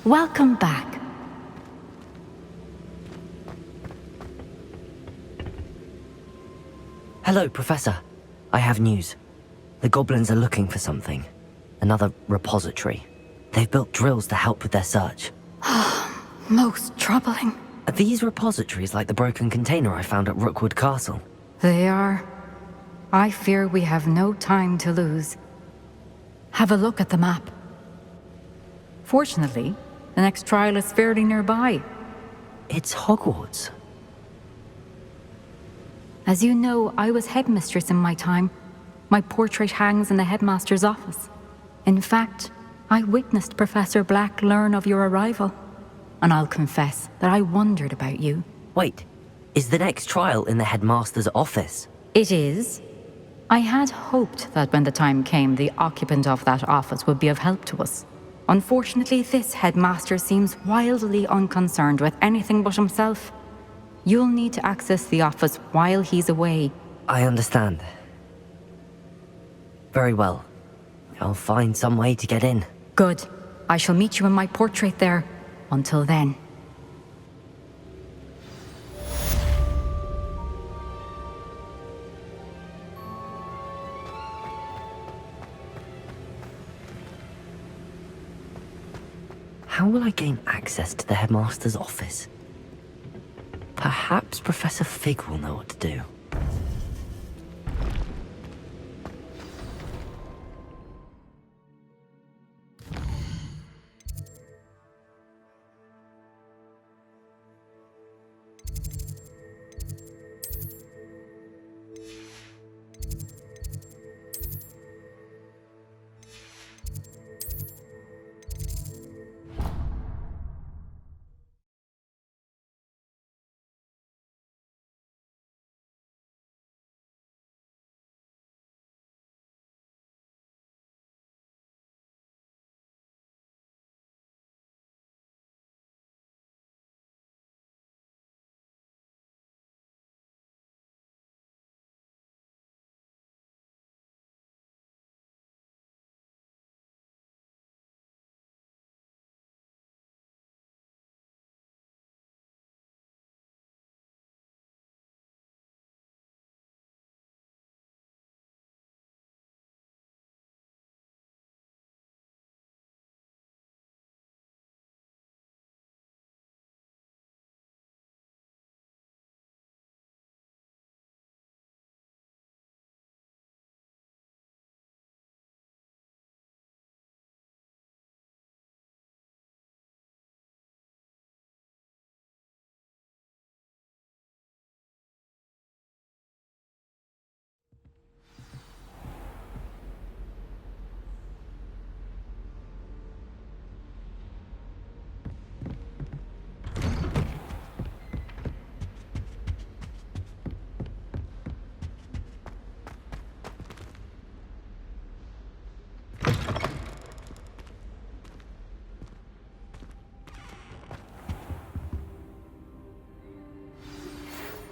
Welcome back. Hello, Professor. I have news. The goblins are looking for something. Another repository. They've built drills to help with their search. Most troubling. Are these repositories like the broken container I found at Rookwood Castle? They are. I fear we have no time to lose. Have a look at the map. Fortunately, the next trial is fairly nearby. It's Hogwarts. As you know, I was headmistress in my time. My portrait hangs in the headmaster's office. In fact, I witnessed Professor Black learn of your arrival. And I'll confess that I wondered about you. Wait, is the next trial in the headmaster's office? It is. I had hoped that when the time came, the occupant of that office would be of help to us. Unfortunately, this headmaster seems wildly unconcerned with anything but himself. You'll need to access the office while he's away. I understand. Very well. I'll find some way to get in. Good. I shall meet you in my portrait there. Until then. How will I gain access to the headmaster's office? Perhaps Professor Fig will know what to do.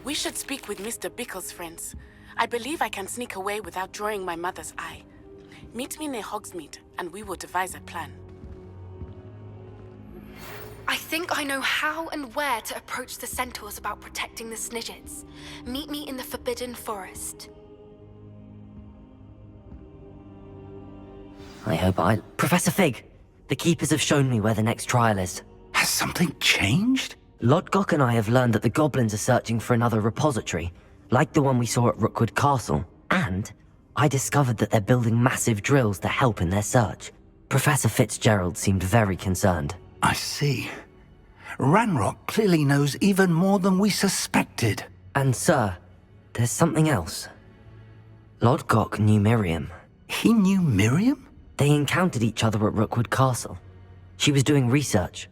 We should speak with Mr. Bickle's friends. I believe I can sneak away without drawing my mother's eye. Meet me near Hogsmeade, and we will devise a plan. I think I know how and where to approach the centaurs about protecting the Snidgets. Meet me in the Forbidden Forest. Professor Fig! The Keepers have shown me where the next trial is. Has something changed? Lodgok and I have learned that the goblins are searching for another repository, like the one we saw at Rookwood Castle. And I discovered that they're building massive drills to help in their search. Professor Fitzgerald seemed very concerned. I see. Ranrock clearly knows even more than we suspected. And sir, there's something else. Lodgok knew Miriam. He knew Miriam? They encountered each other at Rookwood Castle. She was doing research.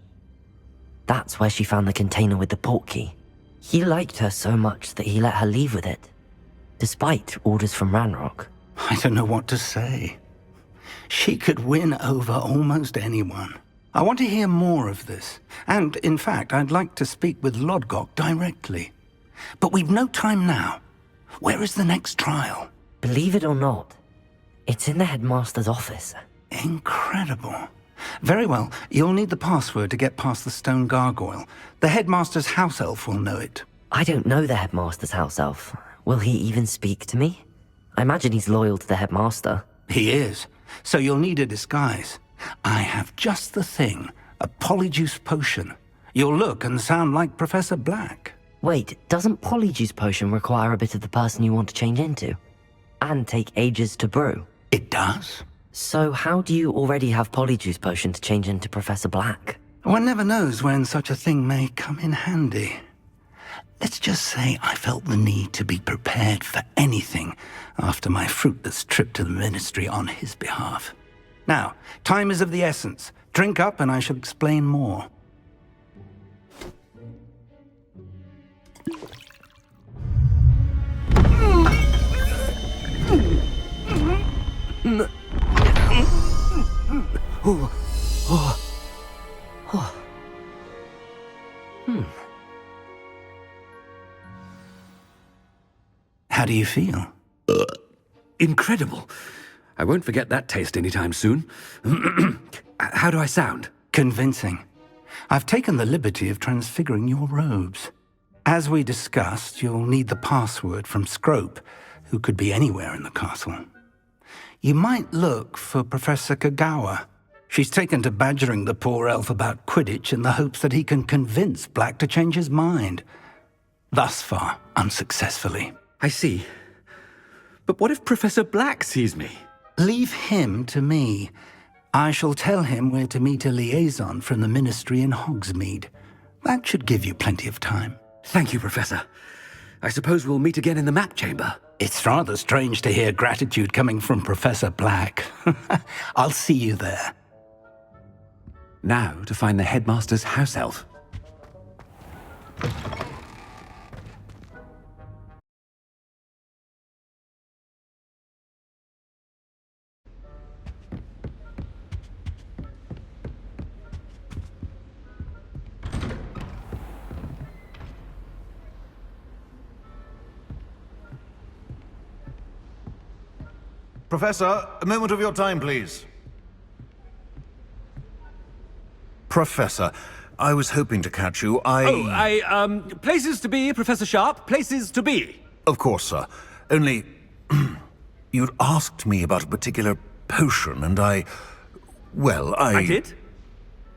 That's where she found the container with the portkey. He liked her so much that he let her leave with it, despite orders from Ranrock. I don't know what to say. She could win over almost anyone. I want to hear more of this. And, in fact, I'd like to speak with Lodgok directly. But we've no time now. Where is the next trial? Believe it or not, it's in the headmaster's office. Incredible. Very well. You'll need the password to get past the stone gargoyle. The headmaster's house elf will know it. I don't know the headmaster's house elf. Will he even speak to me? I imagine he's loyal to the headmaster. He is. So you'll need a disguise. I have just the thing. A polyjuice potion. You'll look and sound like Professor Black. Wait, doesn't polyjuice potion require a bit of the person you want to change into? And take ages to brew? It does. So how do you already have polyjuice potion to change into Professor Black? One never knows when such a thing may come in handy. Let's just say I felt the need to be prepared for anything after my fruitless trip to the Ministry on his behalf. Now, time is of the essence. Drink up and I shall explain more. How do you feel? Incredible. I won't forget that taste anytime soon. How do I sound? Convincing. I've taken the liberty of transfiguring your robes. As we discussed, you'll need the password from Scrope, who could be anywhere in the castle. You might look for Professor Kagawa. She's taken to badgering the poor elf about Quidditch in the hopes that he can convince Black to change his mind. Thus far, unsuccessfully. I see. But what if Professor Black sees me? Leave him to me. I shall tell him where to meet a liaison from the Ministry in Hogsmeade. That should give you plenty of time. Thank you, Professor. I suppose we'll meet again in the map chamber. It's rather strange to hear gratitude coming from Professor Black. I'll see you there. Now to find the headmaster's house elf. Professor, a moment of your time, please. Professor, I was hoping to catch you. Places to be, Professor Sharp. Places to be. Of course, sir. Only, you'd asked me about a particular potion, and I did?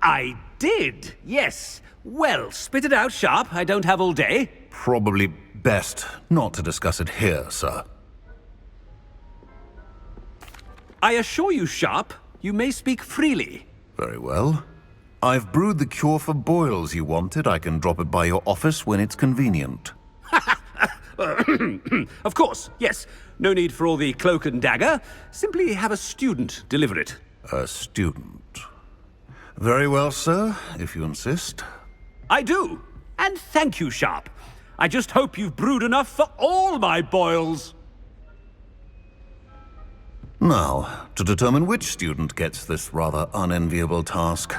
I did, yes. Well, spit it out, Sharp. I don't have all day. Probably best not to discuss it here, sir. I assure you, Sharp, you may speak freely. Very well. I've brewed the cure for boils you wanted. I can drop it by your office when it's convenient. Of course, yes. No need for all the cloak and dagger. Simply have a student deliver it. A student. Very well, sir, if you insist. I do. And thank you, Sharp. I just hope you've brewed enough for all my boils. Now, to determine which student gets this rather unenviable task.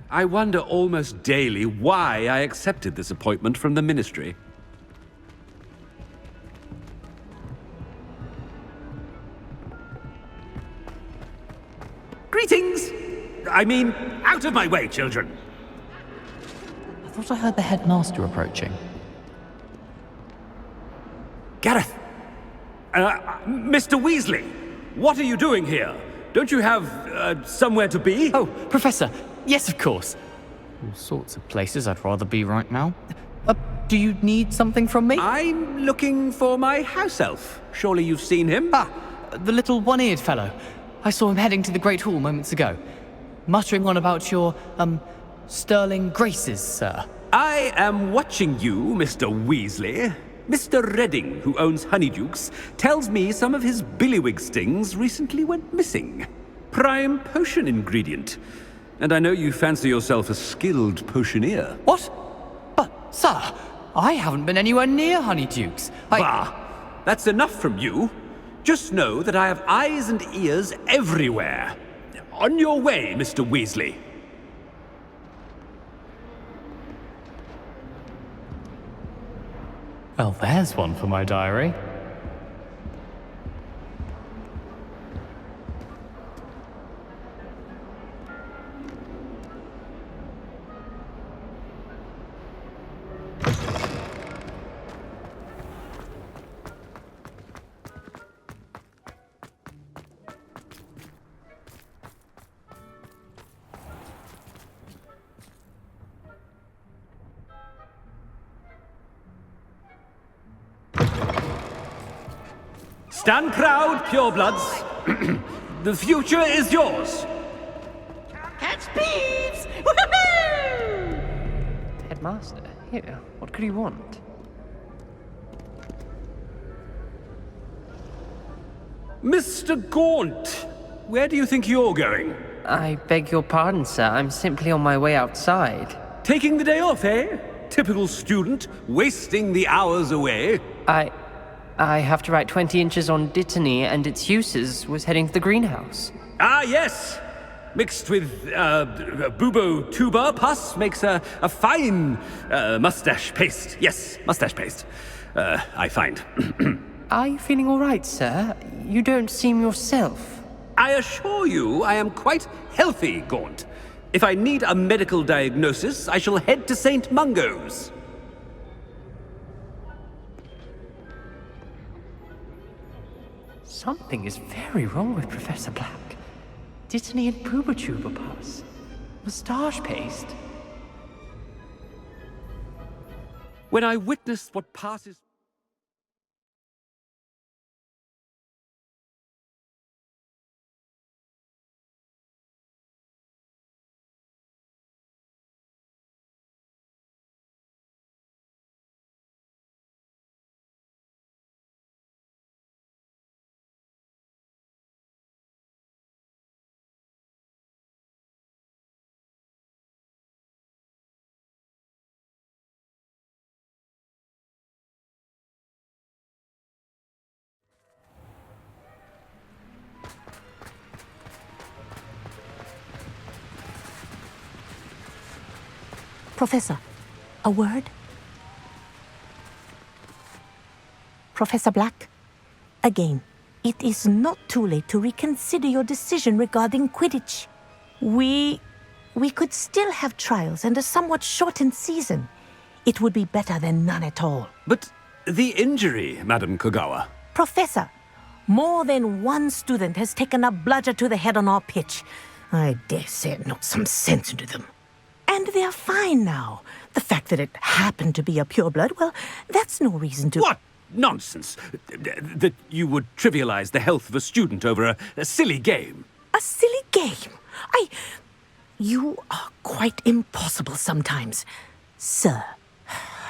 I wonder almost daily why I accepted this appointment from the Ministry. Greetings! I mean, out of my way, children! I thought I heard the headmaster approaching. Gareth! Mr. Weasley! What are you doing here? Don't you have, somewhere to be? Oh, Professor! Yes, of course. All sorts of places I'd rather be right now. Do you need something from me? I'm looking for my house elf. Surely you've seen him? Ah, the little one-eared fellow. I saw him heading to the Great Hall moments ago. Muttering on about your, sterling graces, sir. I am watching you, Mr. Weasley. Mr. Redding, who owns Honeydukes, tells me some of his billywig stings recently went missing. Prime potion ingredient. And I know you fancy yourself a skilled potioneer. What? But, sir, I haven't been anywhere near Honeydukes. Bah! That's enough from you. Just know that I have eyes and ears everywhere. On your way, Mr. Weasley. Well, there's one for my diary. Stand proud, purebloods. The future is yours. Catch thieves! Woohoo! Headmaster, here, what could he want? Mr. Gaunt, where do you think you're going? I beg your pardon, sir. I'm simply on my way outside. Taking the day off, eh? Typical student, wasting the hours away. I have to write 20 inches on Dittany and its uses. Was heading to the greenhouse. Ah, yes. Mixed with bubo tuber pus makes a fine mustache paste. Yes, mustache paste. I find. Are you feeling all right, sir? You don't seem yourself. I assure you I am quite healthy, Gaunt. If I need a medical diagnosis, I shall head to St. Mungo's. Something is very wrong with Professor Black. Dittany and Pooba pus. Moustache paste. When I witnessed what passes... Professor, a word? Professor Black, again, it is not too late to reconsider your decision regarding Quidditch. We could still have trials and a somewhat shortened season. It would be better than none at all. But the injury, Madam Kogawa. Professor, more than one student has taken a bludger to the head on our pitch. I dare say it knocked some sense into them. And they're fine now. The fact that it happened to be a pureblood, well, that's no reason to... What nonsense! That you would trivialize the health of a student over a silly game. A silly game? You are quite impossible sometimes. Sir,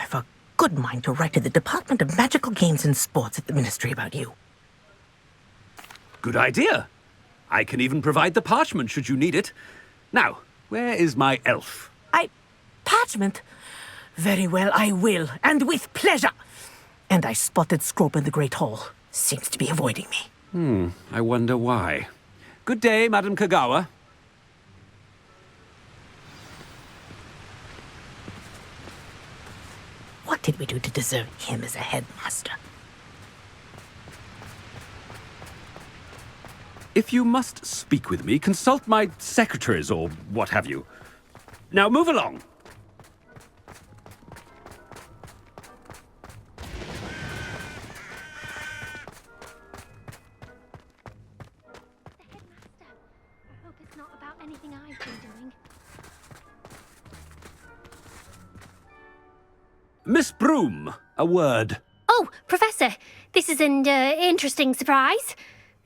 I've a good mind to write to the Department of Magical Games and Sports at the Ministry about you. Good idea. I can even provide the parchment should you need it. Now, where is my elf? Parchment? Very well, I will, and with pleasure. And I spotted Scrope in the Great Hall. Seems to be avoiding me. I wonder why. Good day, Madam Kogawa. What did we do to deserve him as a headmaster? If you must speak with me, consult my secretaries or what have you. Now move along. I hope it's not about anything I've been doing. Miss Broom, a word. Oh, Professor, this is an interesting surprise.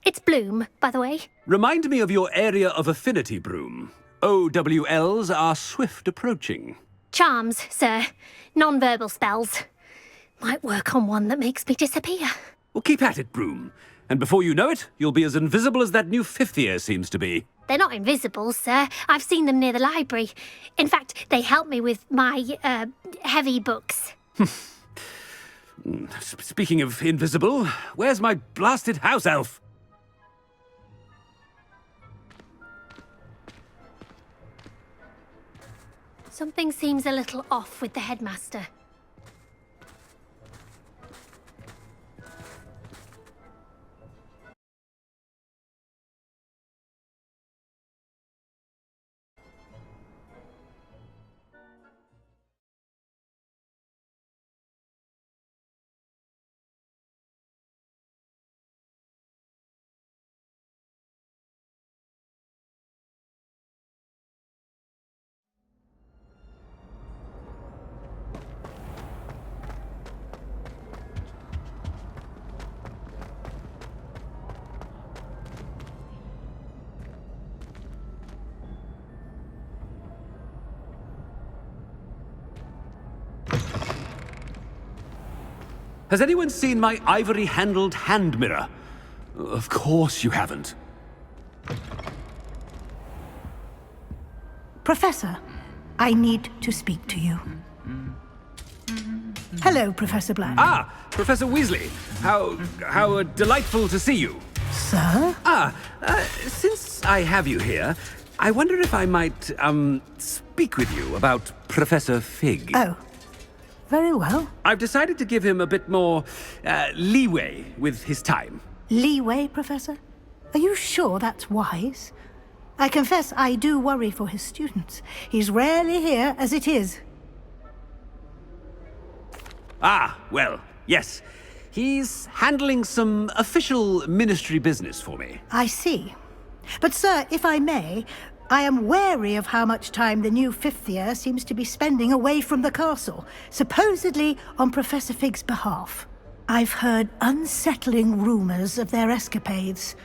It's Bloom, by the way. Remind me of your area of affinity, Broom. OWLs are swift approaching. Charms, sir. Non-verbal spells. Might work on one that makes me disappear. Well, keep at it, Broom. And before you know it, you'll be as invisible as that new fifth year seems to be. They're not invisible, sir. I've seen them near the library. In fact, they help me with my, heavy books. Speaking of invisible, where's my blasted house elf? Something seems a little off with the headmaster. Has anyone seen my ivory-handled hand mirror? Of course you haven't. Professor, I need to speak to you. Hello, Professor Black. Ah, Professor Weasley. How delightful to see you. Sir? Since I have you here, I wonder if I might, speak with you about Professor Fig. Oh, very well. I've decided to give him a bit more, leeway with his time. Leeway, Professor? Are you sure that's wise? I confess I do worry for his students. He's rarely here as it is. Ah, well, yes. He's handling some official ministry business for me. I see. But, sir, if I may, I am wary of how much time the new fifth year seems to be spending away from the castle, supposedly on Professor Fig's behalf. I've heard unsettling rumors of their escapades.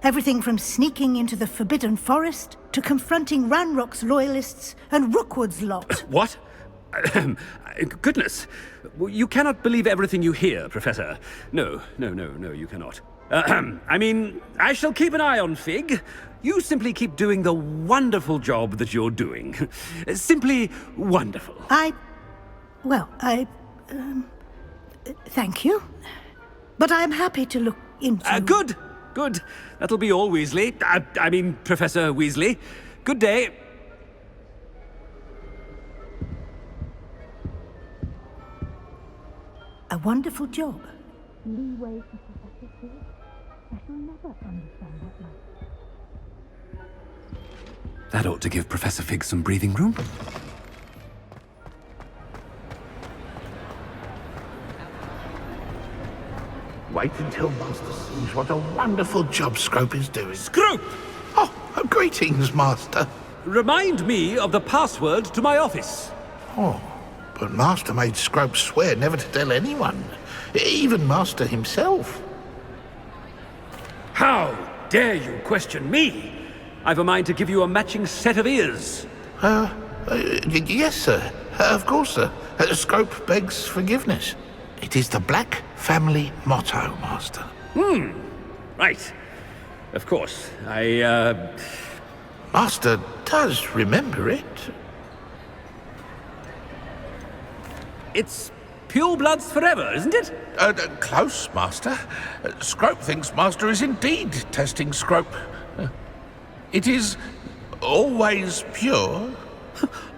Everything from sneaking into the Forbidden Forest to confronting Ranrock's loyalists and Rookwood's lot. What? Goodness. You cannot believe everything you hear, Professor. No, you cannot. I mean, I shall keep an eye on Fig. You simply keep doing the wonderful job that you're doing. Simply wonderful. Thank you. But I'm happy to look into... Good. That'll be all, Weasley. I mean, Professor Weasley. Good day. A wonderful job. Leeway for Professor Fig? I shall never understand that much. That ought to give Professor Fig some breathing room. Wait until Master sees what a wonderful job Scrope is doing. Scrope! Oh, greetings, Master. Remind me of the password to my office. Oh, but Master made Scrope swear never to tell anyone, even Master himself. How dare you question me? I've a mind to give you a matching set of ears. Yes, sir. Of course, sir. Scrope begs forgiveness. It is the Black family motto, Master. Right. Of course. Master does remember it. It's pure bloods forever, isn't it? Close, Master. Scrope thinks Master is indeed testing Scrope. It is always pure.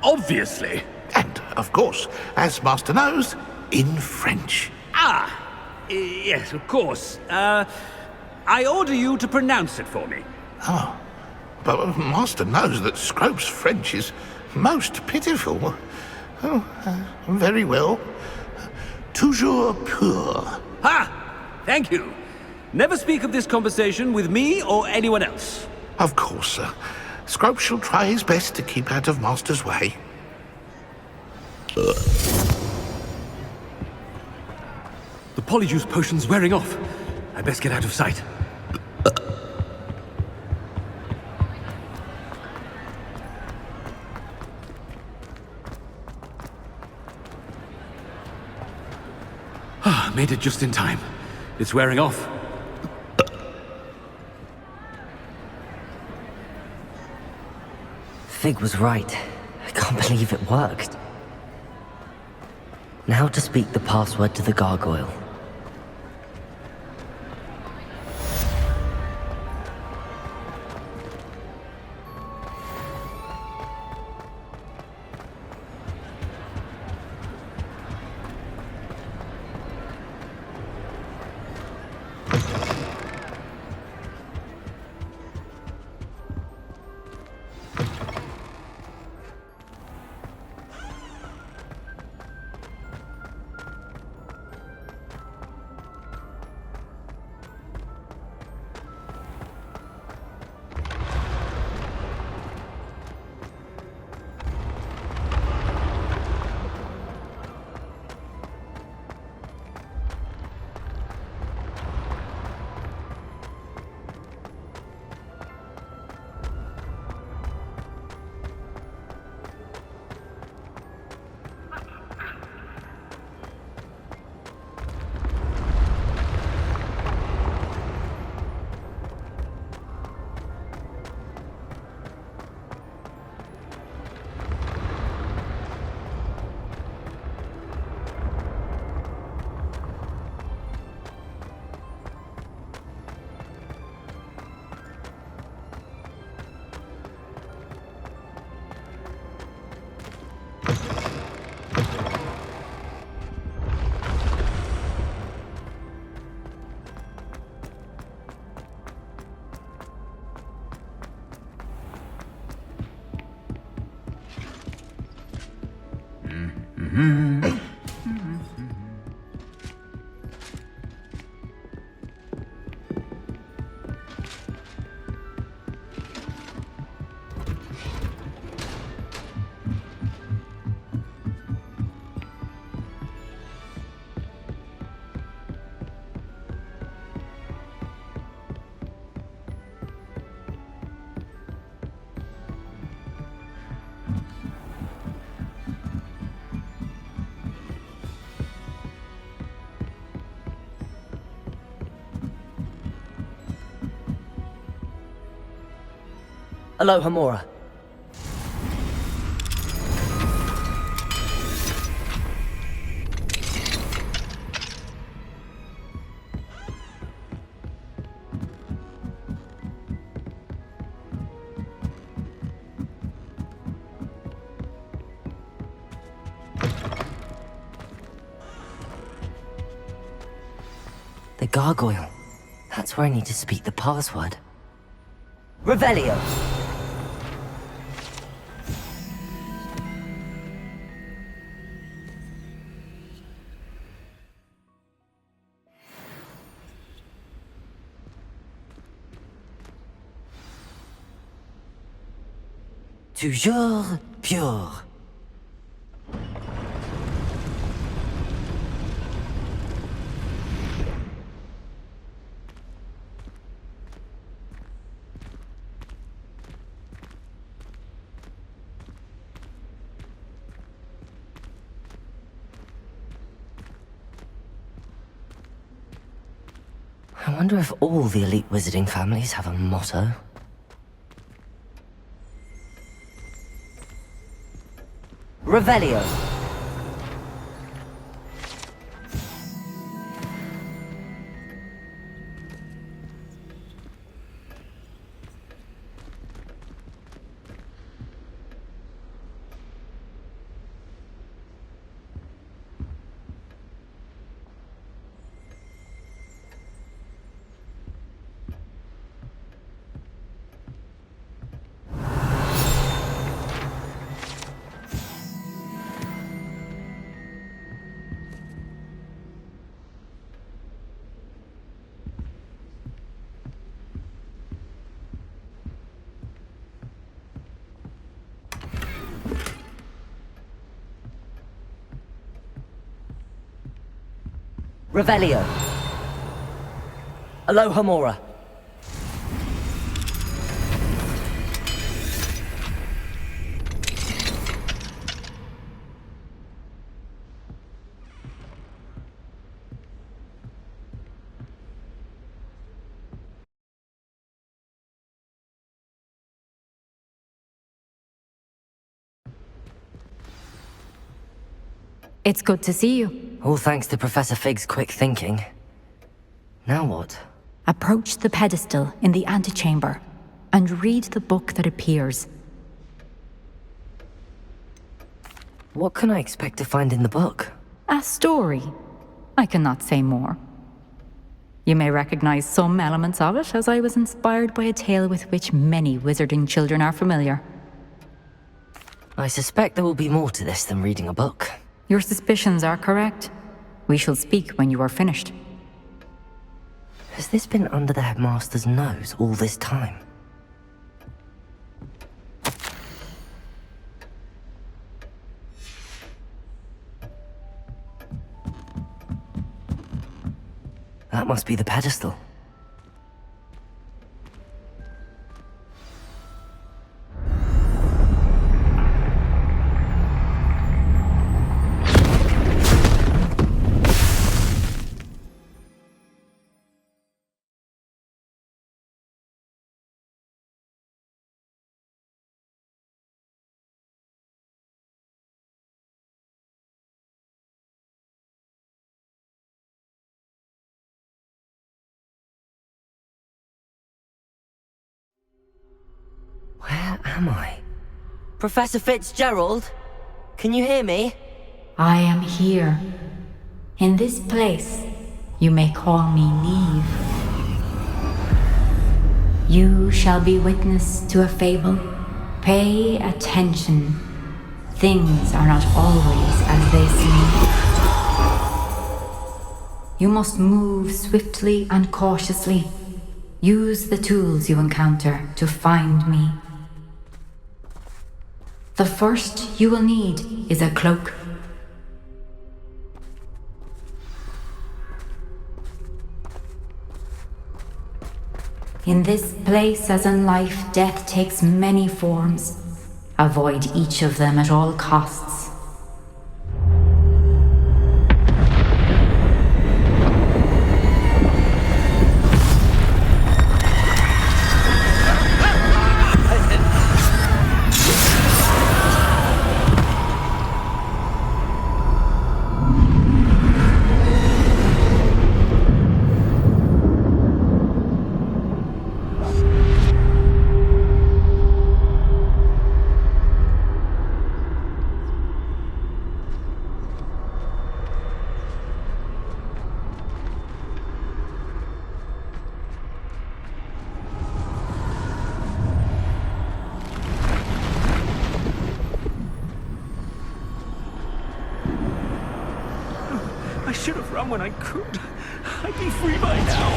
Obviously. And, of course, as Master knows, in French. Yes, of course. I order you to pronounce it for me. Oh, but Master knows that Scrope's French is most pitiful. Oh, very well. Toujours pur. Thank you. Never speak of this conversation with me or anyone else. Of course, sir. Scrope shall try his best to keep out of Master's way. The polyjuice potion's wearing off. I best get out of sight. Made it just in time. It's wearing off. Fig was right. I can't believe it worked. Now to speak the password to the gargoyle. Aloha, Mora. The gargoyle. That's where I need to speak the password. Revelio! Toujours pure. I wonder if all the elite wizarding families have a motto. Revelio. Revelio. Aloha, Mora. It's good to see you. All thanks to Professor Fig's quick thinking. Now what? Approach the pedestal in the antechamber and read the book that appears. What can I expect to find in the book? A story. I cannot say more. You may recognize some elements of it, as I was inspired by a tale with which many wizarding children are familiar. I suspect there will be more to this than reading a book. Your suspicions are correct. We shall speak when you are finished. Has this been under the headmaster's nose all this time? That must be the pedestal. Where am I? Professor Fitzgerald? Can you hear me? I am here. In this place, you may call me Neve. You shall be witness to a fable. Pay attention. Things are not always as they seem. You must move swiftly and cautiously. Use the tools you encounter to find me. The first you will need is a cloak. In this place, as in life, death takes many forms. Avoid each of them at all costs. I should have run when I could. I'd be free by now.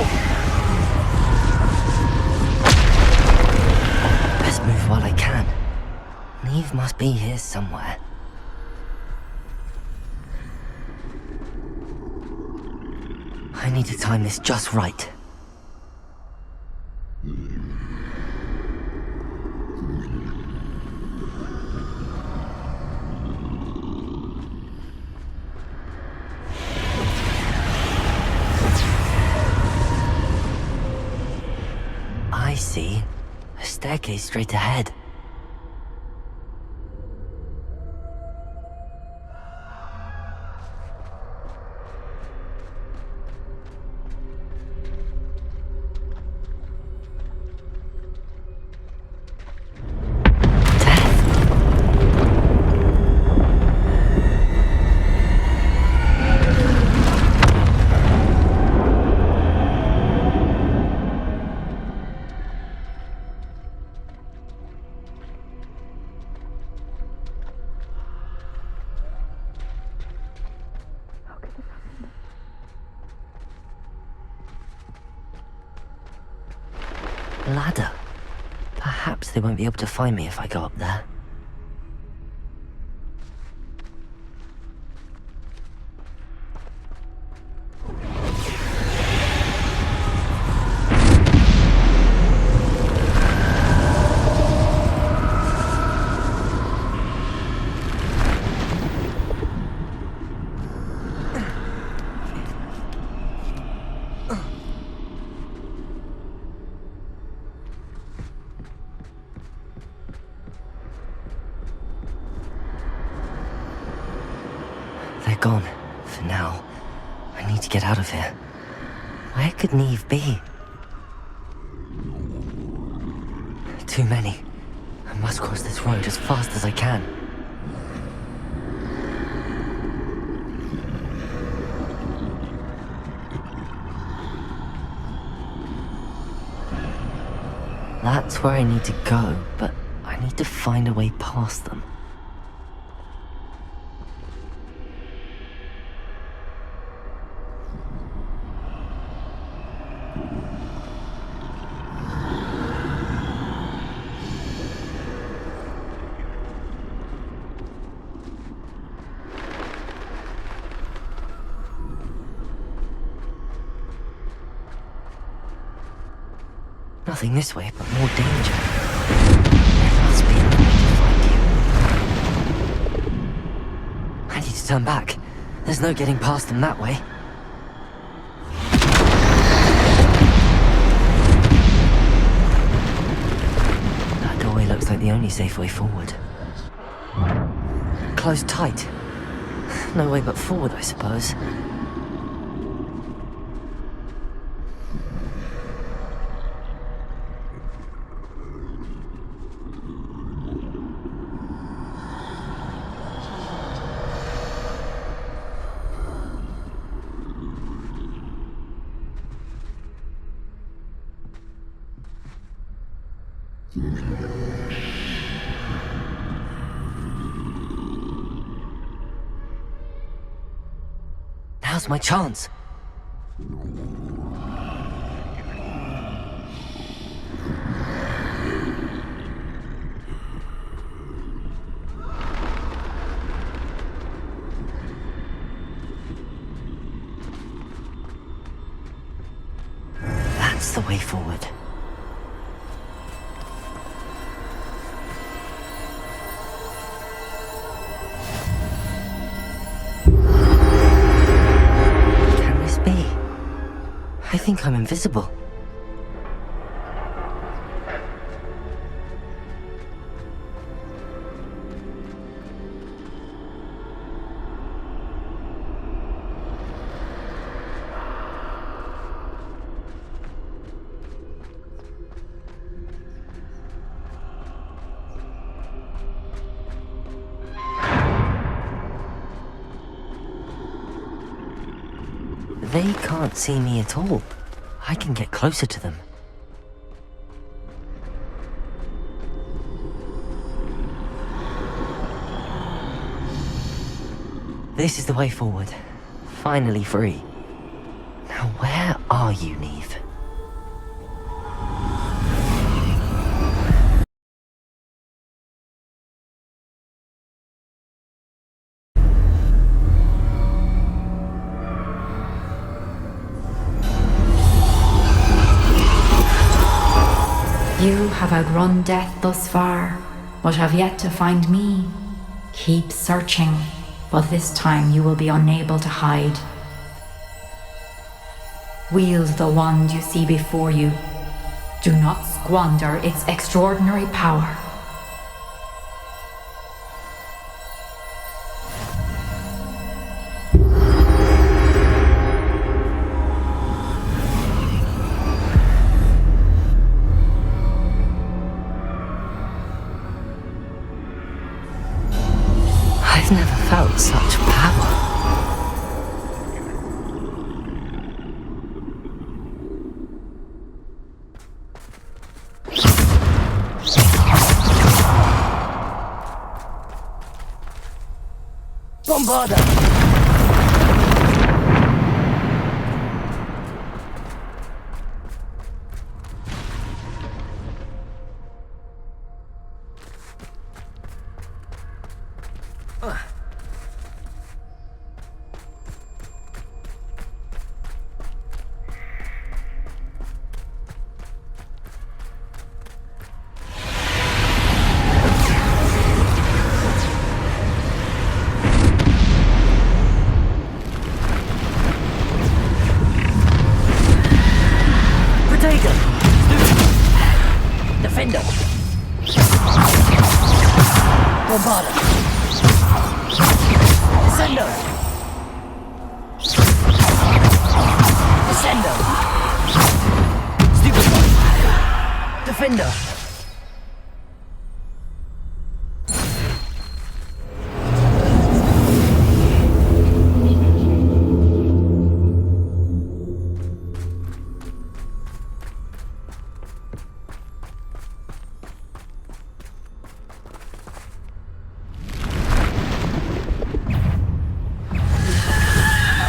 Best move while I can. Neve must be here somewhere. I need to time this just right. I see. A staircase straight ahead. Ladder. Perhaps they won't be able to find me if I go up there. They're gone, for now. I need to get out of here. Where could Neve be? Too many. I must cross this road as fast as I can. That's where I need to go, but I need to find a way past them. Nothing this way, but more danger. There must be another way to find you. I need to turn back. There's no getting past them that way. That doorway looks like the only safe way forward. Closed tight. No way but forward, I suppose. Now's my chance. That's the way forward. Can this be? I think I'm invisible. They can't see me at all. I can get closer to them. This is the way forward. Finally free. Now where are you, Neve? You have outrun death thus far, but have yet to find me. Keep searching, but this time you will be unable to hide. Wield the wand you see before you. Do not squander its extraordinary power. I've never felt such power. Bombarda! Defender! Bombarda! Descendo! Descendo! Stupefy! Defender!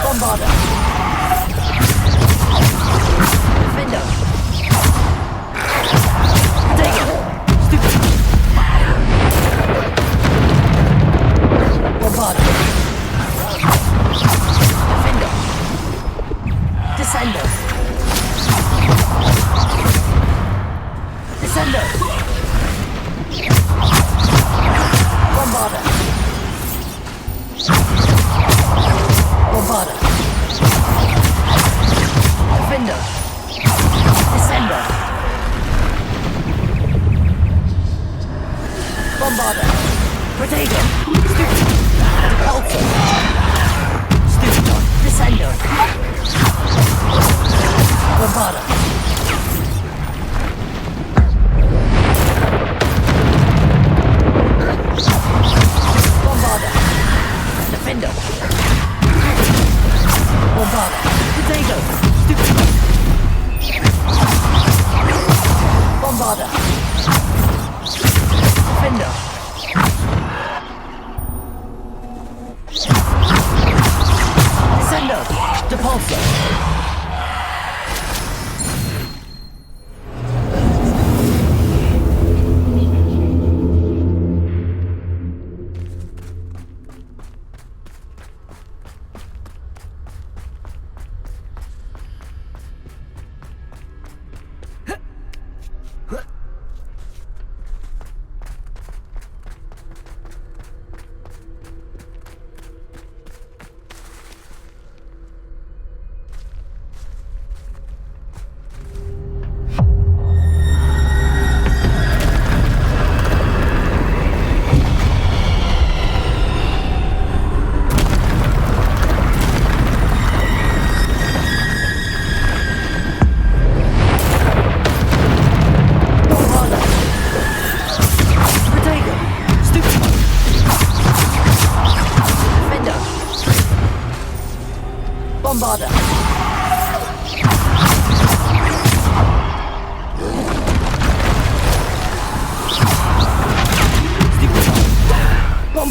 Bombarda! Defender! Take it! Stupid! Bombarda! Defender! Descendo! Descendo! Bombarda! Bombarda! Defender! Descendo! Bombarda! Protego! Stupid! Repulsor! Stupid! Descendo! Bombarda! Bombarda! Defender! Bombarda! Protego! Stupid! Bombarda! Defender! Descendo!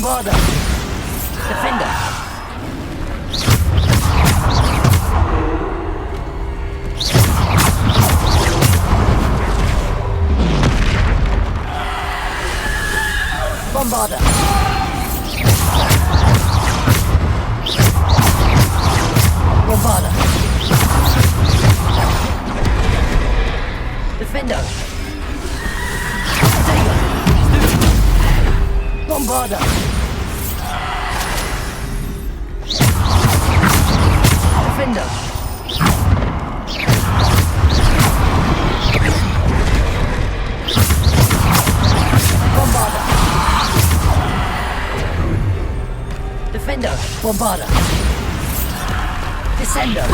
Bombarder! Defender! Bombarder! Bombarder! Defender! Bombarder! Defender! Bombarder! Defender! Bombarder! Descender!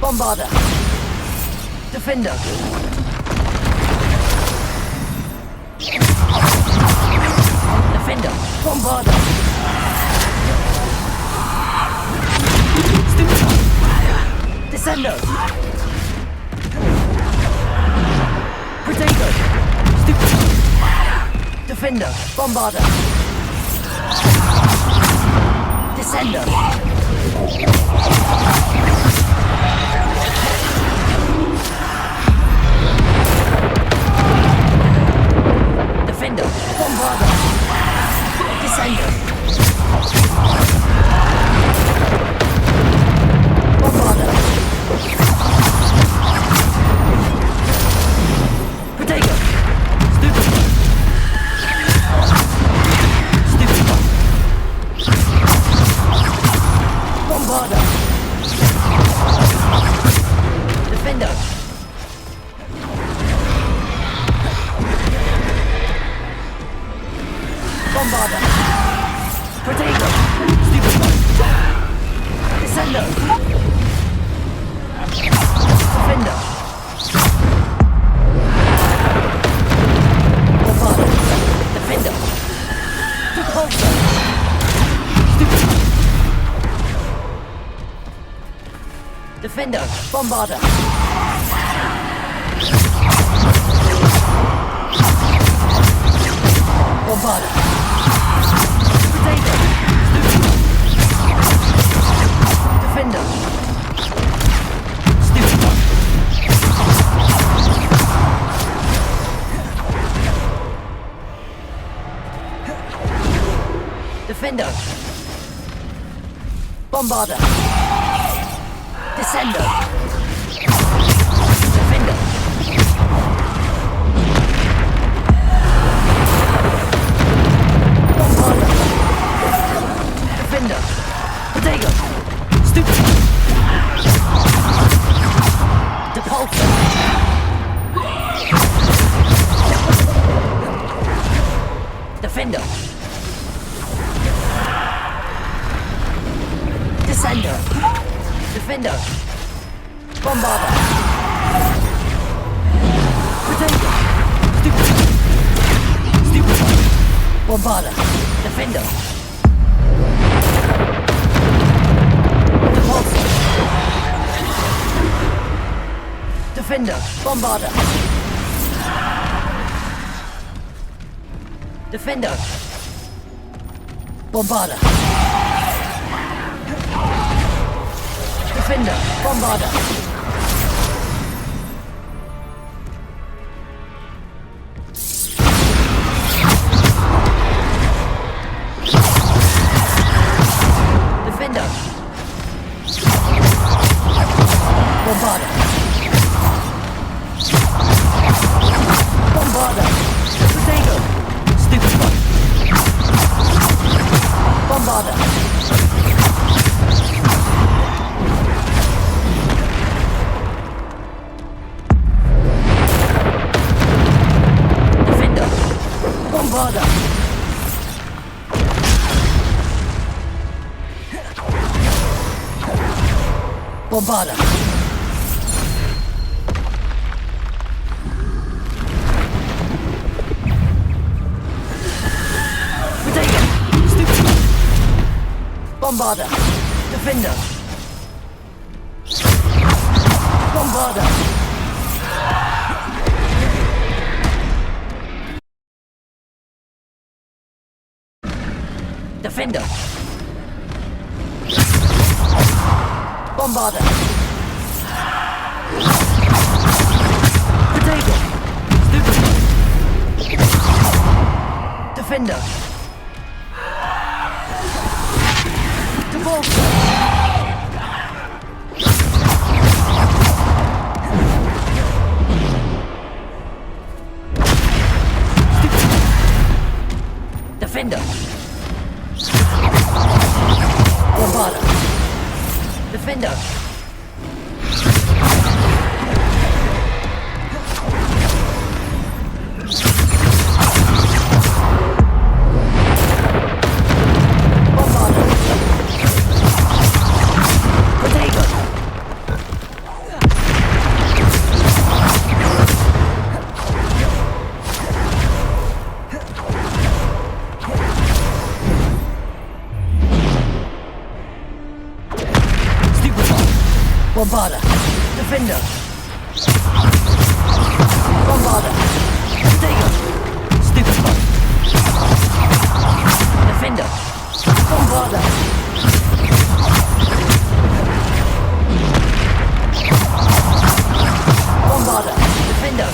Bombarder! Defender! Defender! Bombarder! Descender! Potato! Defender! Bombarder! Descender! Defender! Bombarder! Descender! Bombarder! Potato! Stupid! Bombarder! Defender! Bombarder! Potato! Stupid! Descender! Defender! Bombarder! Defender! Repulsor! Stupid! Defender! Bombarder! Bombarder! Potato! Defender! Stupid! Defender! Bombarder! Descender! Defender! Bombarder! Defender! Potato! Stupid! Depulsor! Defender! Descender! Defender! Bombarder! Potato! Stupid! Stupid! Bombarder! Defender! Depulsor! Defender! Bombarder! Defender! Bombarder! Defender! Bombarder! Defender! Bombarder! Bombarder! Potato! Stupid one! Bombarder! Defender! Bombarder! Bombarder! Potato! Stupid! Bombarder! Defender! Bombarder! Defender! Bombarder! Potato! Defender! Devolver! Defender! Bombarder! Defender! Bombarder! Defender! Bombarder! Potato! Stupefy! Defender! Bombarder! Bombarder! Defender!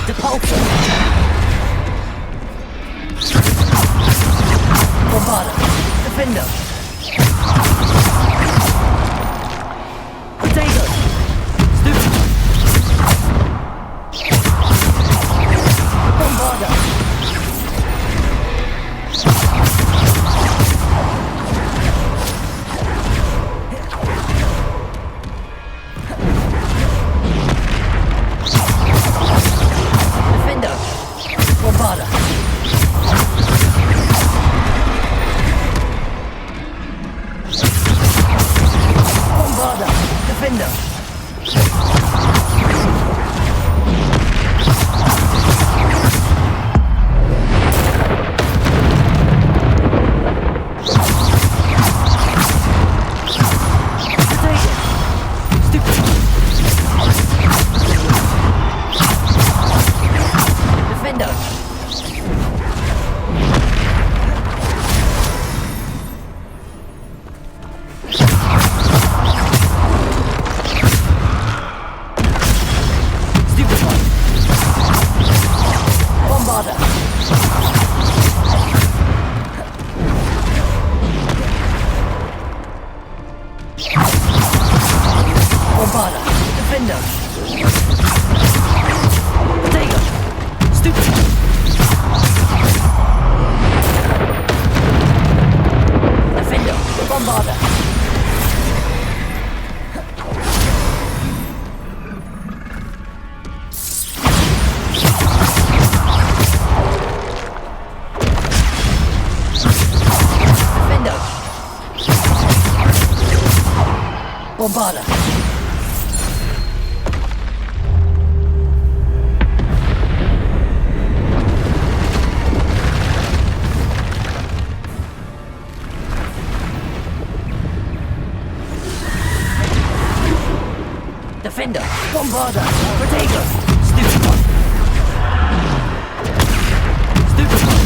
Depulsor! Bombarder! Defender! Potato! Stupefy! Bombarder! Defender! Bombarder! Bombarder! Defender! Potato! Stupefy! Defender! Stupefy! Bombarder! Bombarder! Defender! Potato! Stupefy! Defender! Bombarder! Defender! Bombarder! Defender! Bombarder! Potato! Stupefy! Stupefy!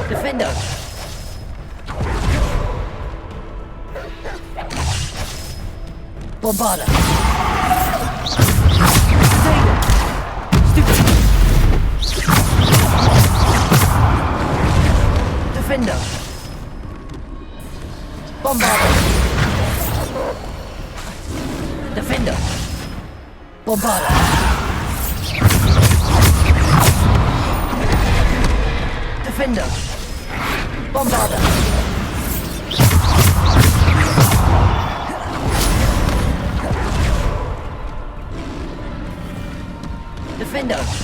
Defender! Bombarder! Potato! Stupefy! Defender! Bombarder! Defender! Bombarder! Defender! Bombarder!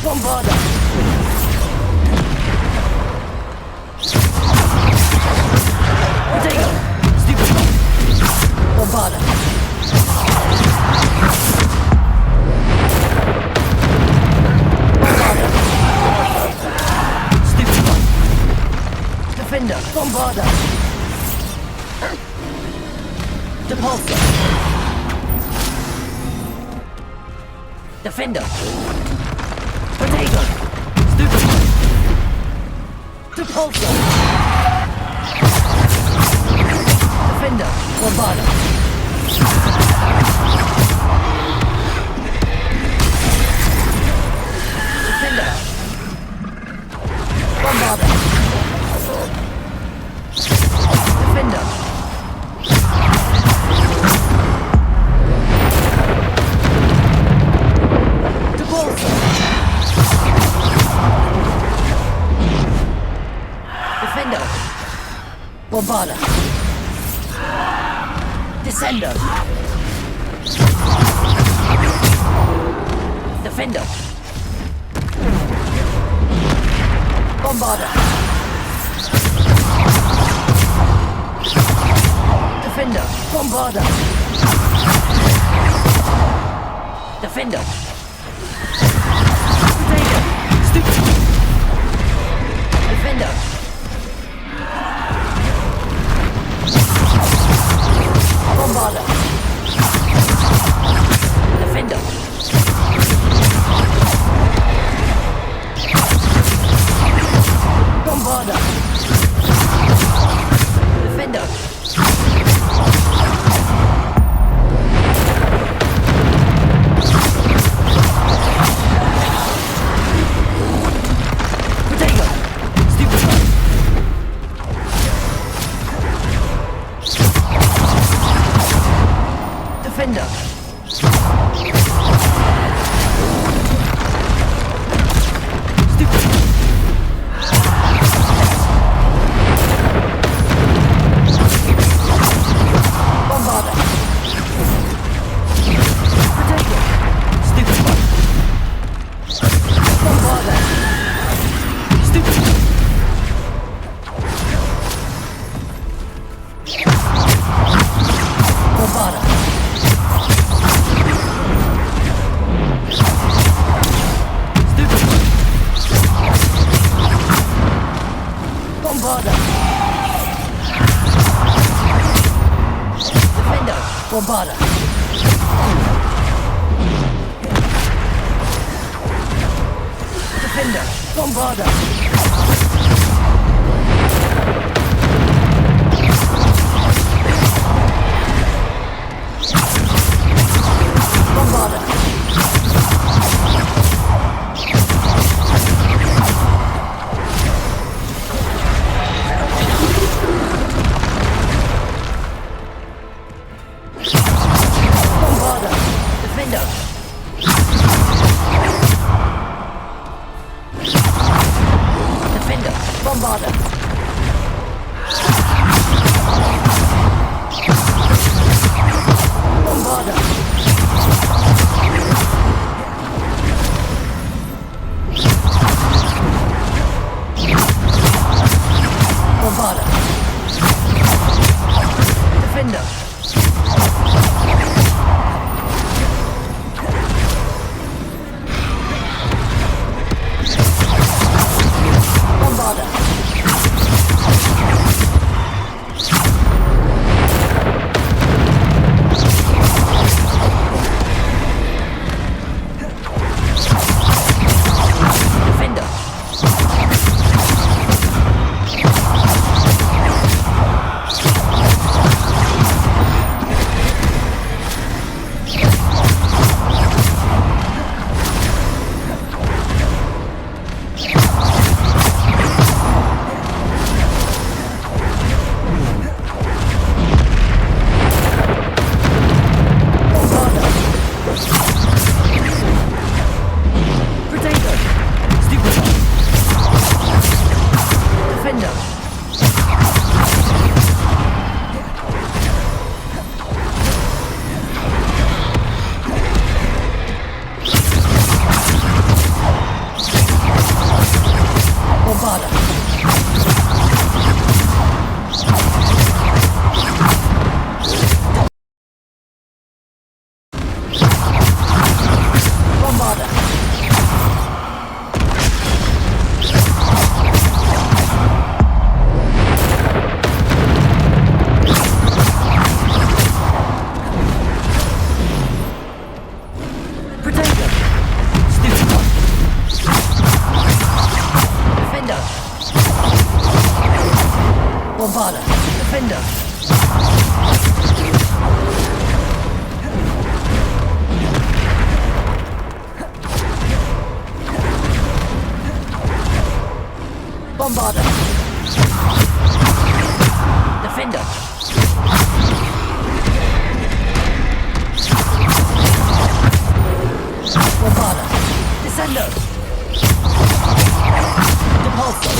Bombarder! Potato! Stupid! Bombarder! Bombarder! Stupid one! Defender! Bombarder! Depulsor! Defender! Potato! Stupid one! Depulsor! Defender! Bombarder! Defender! Bombarder! Defender! Depulsor! Defender! Bombarder! Descender! Defender! Bombarder! Defender! Bombarder! Defender! Potato! Stupid! Defender! Bombarder! Defender! Bombarder! Defender! Potato! Stupid one! Defender! Stupid! Bombarder! Potato! Stupid one! Bombarder! Stupid! Bombarder! Stupid! Bombarder! Defender! Bombarder! Defender! Bombarder! Bombarder! Bombarder! Defender! Defender! Bombarder! Bombarder! Bombarder! Defender! Bombarder! Defender! Depulso!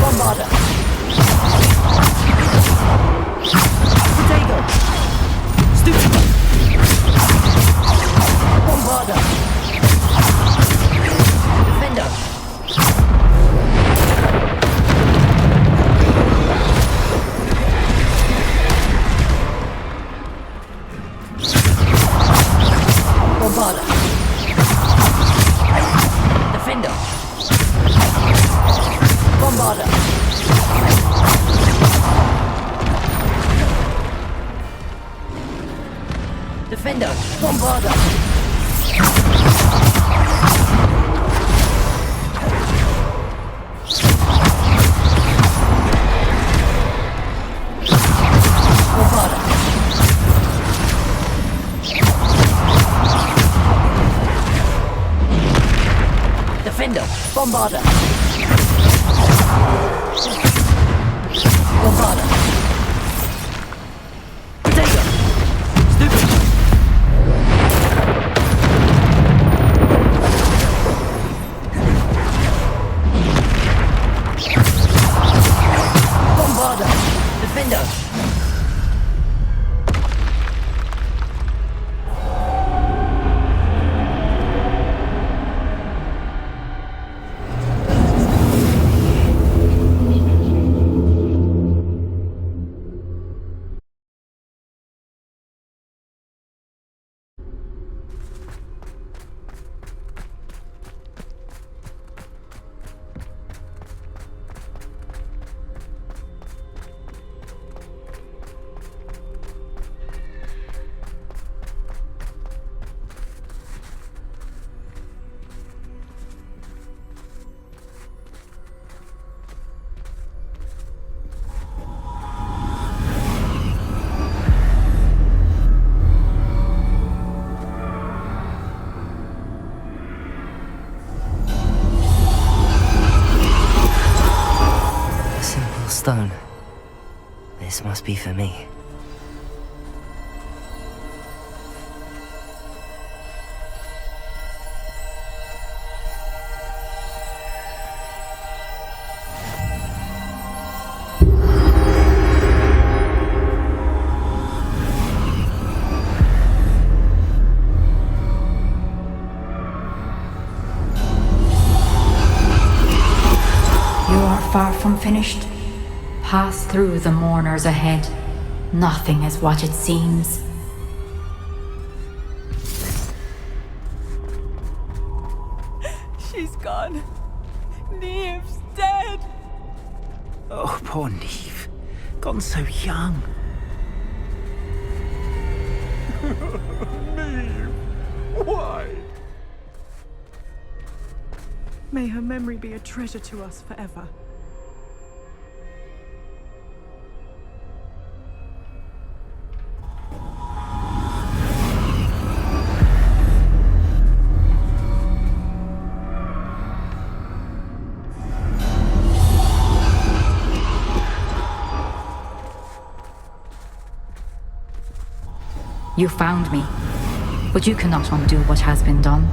Bombarda! Protego! Stupido! Bombarda! Defender! Bombarda! Defender! Bombarda! Defender! Bombarda! Bombarda! Defender! Bombarda! Bombarda! Protego! Stupid! Bombarda! Defender! Stone. This must be for me. You are far from finished. Pass through the mourners ahead. Nothing is what it seems. She's gone. Neve's dead. Oh, poor Neve. Gone so young. Neve, why? May her memory be a treasure to us forever. You found me, but you cannot undo what has been done.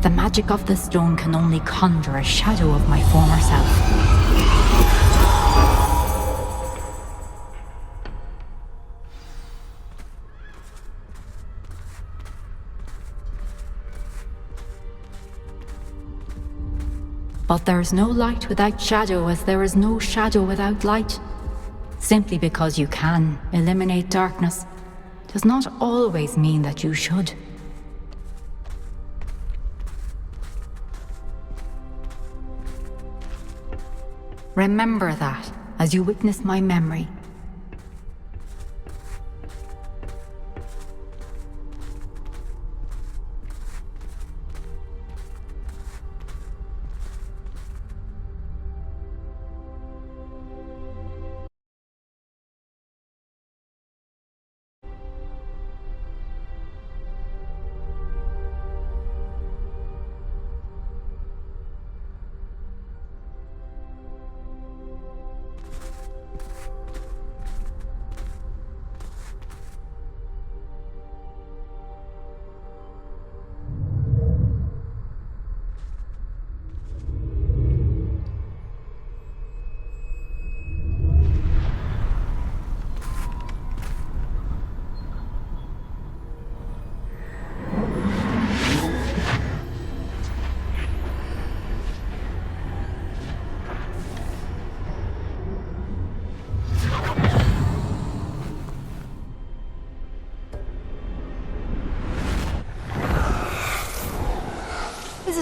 The magic of the stone can only conjure a shadow of my former self. But there is no light without shadow, as there is no shadow without light. Simply because you can eliminate darkness does not always mean that you should. Remember that as you witness my memory.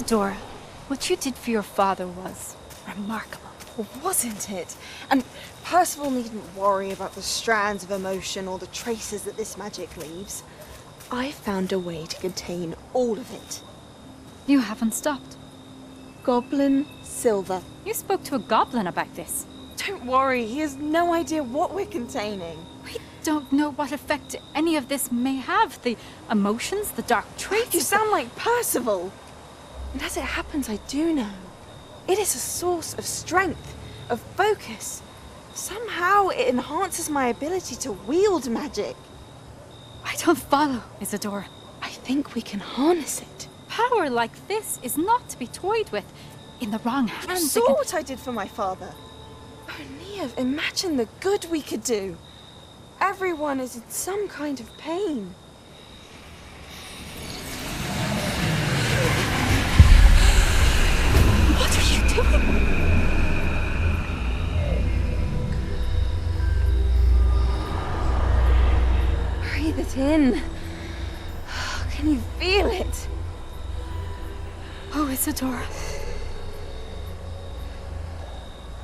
Isadora, what you did for your father was remarkable. Well, wasn't it? And Percival needn't worry about the strands of emotion or the traces that this magic leaves. I found a way to contain all of it. You haven't stopped. Goblin silver. You spoke to a goblin about this. Don't worry, he has no idea what we're containing. We don't know what effect any of this may have. The emotions, the dark traits. You sound like Percival. And as it happens, I do know. It is a source of strength, of focus. Somehow it enhances my ability to wield magic. I don't follow, Isadora. I think we can harness it. Power like this is not to be toyed with. In the wrong hands, You saw what I did for my father. Oh, Neve, imagine the good we could do. Everyone is in some kind of pain. What are you doing? Breathe it in. Can you feel it? Oh, Isadora.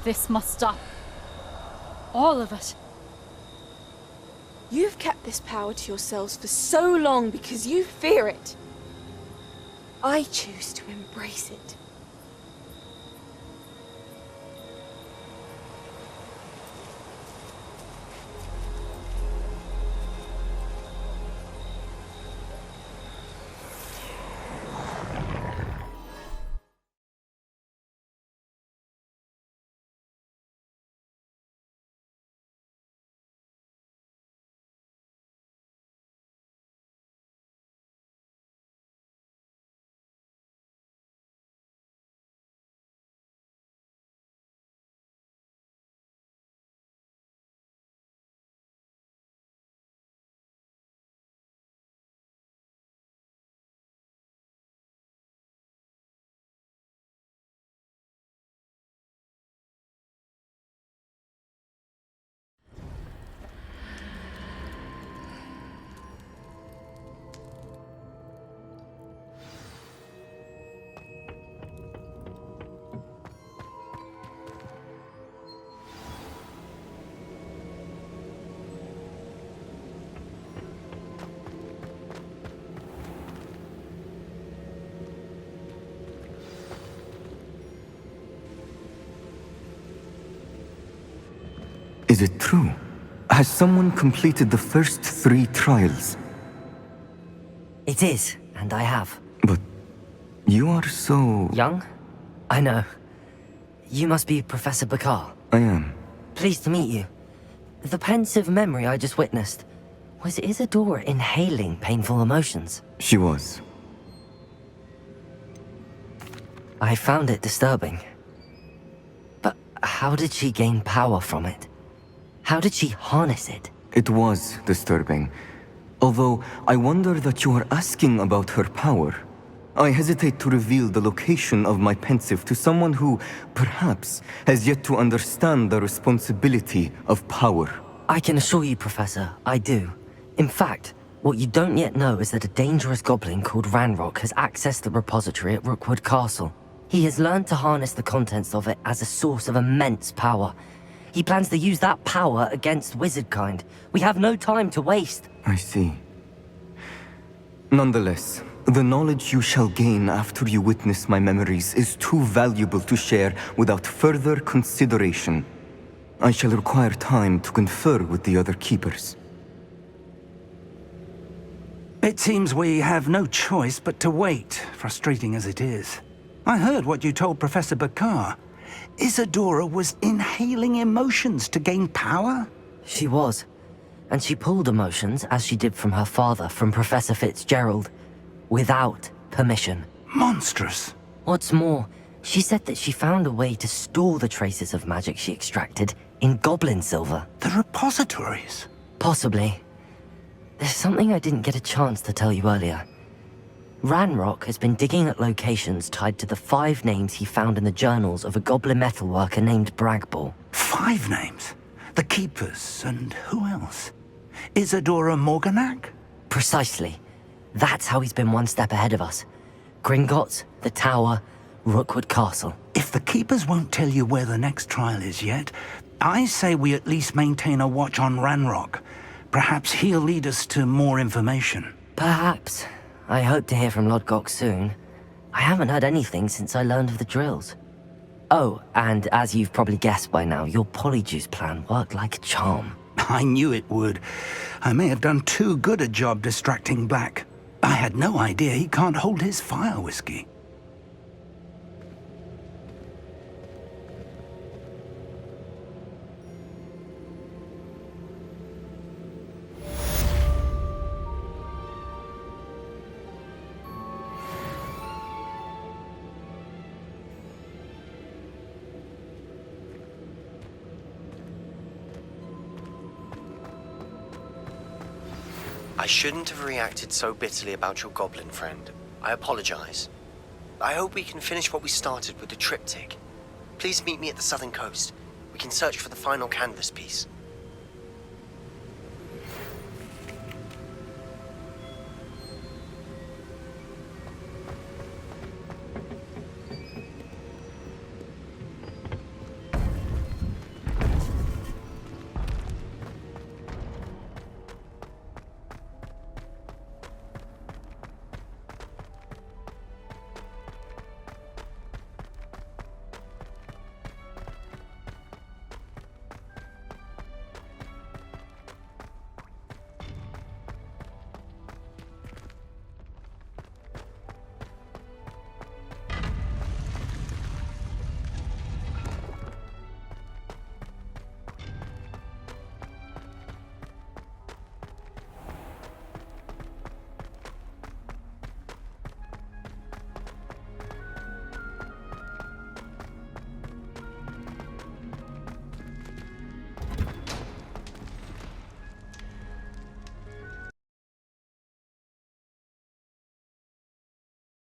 This must stop. All of it. You've kept this power to yourselves for so long because you fear it. I choose to embrace it. Is it true? Has someone completed the first 3 trials? It is, and I have. But you are so... Young? I know. You must be Professor Bakar. I am. Pleased to meet you. The pensive memory I just witnessed, was Isadora inhaling painful emotions? She was. I found it disturbing. But how did she gain power from it? How did she harness it? It was disturbing. Although, I wonder that you are asking about her power. I hesitate to reveal the location of my pensive to someone who, perhaps, has yet to understand the responsibility of power. I can assure you, Professor, I do. In fact, what you don't yet know is that a dangerous goblin called Ranrock has accessed the repository at Rookwood Castle. He has learned to harness the contents of it as a source of immense power. He plans to use that power against wizardkind. We have no time to waste. I see. Nonetheless, the knowledge you shall gain after you witness my memories is too valuable to share without further consideration. I shall require time to confer with the other keepers. It seems we have no choice but to wait, frustrating as it is. I heard what you told Professor Bakar. Isadora was inhaling emotions to gain power? She was. And she pulled emotions, as she did from her father, from Professor Fitzgerald, without permission. Monstrous. What's more, she said that she found a way to store the traces of magic she extracted in goblin silver. The repositories? Possibly. There's something I didn't get a chance to tell you earlier. Ranrock has been digging at locations tied to the 5 names he found in the journals of a goblin metalworker named Bragball. 5 names? The Keepers, and who else? Isadora Morganac? Precisely. That's how he's been one step ahead of us. Gringotts, the Tower, Rookwood Castle. If the Keepers won't tell you where the next trial is yet, I say we at least maintain a watch on Ranrock. Perhaps he'll lead us to more information. Perhaps. I hope to hear from Lodgok soon. I haven't heard anything since I learned of the drills. Oh, and as you've probably guessed by now, your Polyjuice plan worked like a charm. I knew it would. I may have done too good a job distracting Black. I had no idea he can't hold his fire whiskey. I shouldn't have reacted so bitterly about your goblin friend. I apologize. I hope we can finish what we started with the triptych. Please meet me at the southern coast. We can search for the final canvas piece.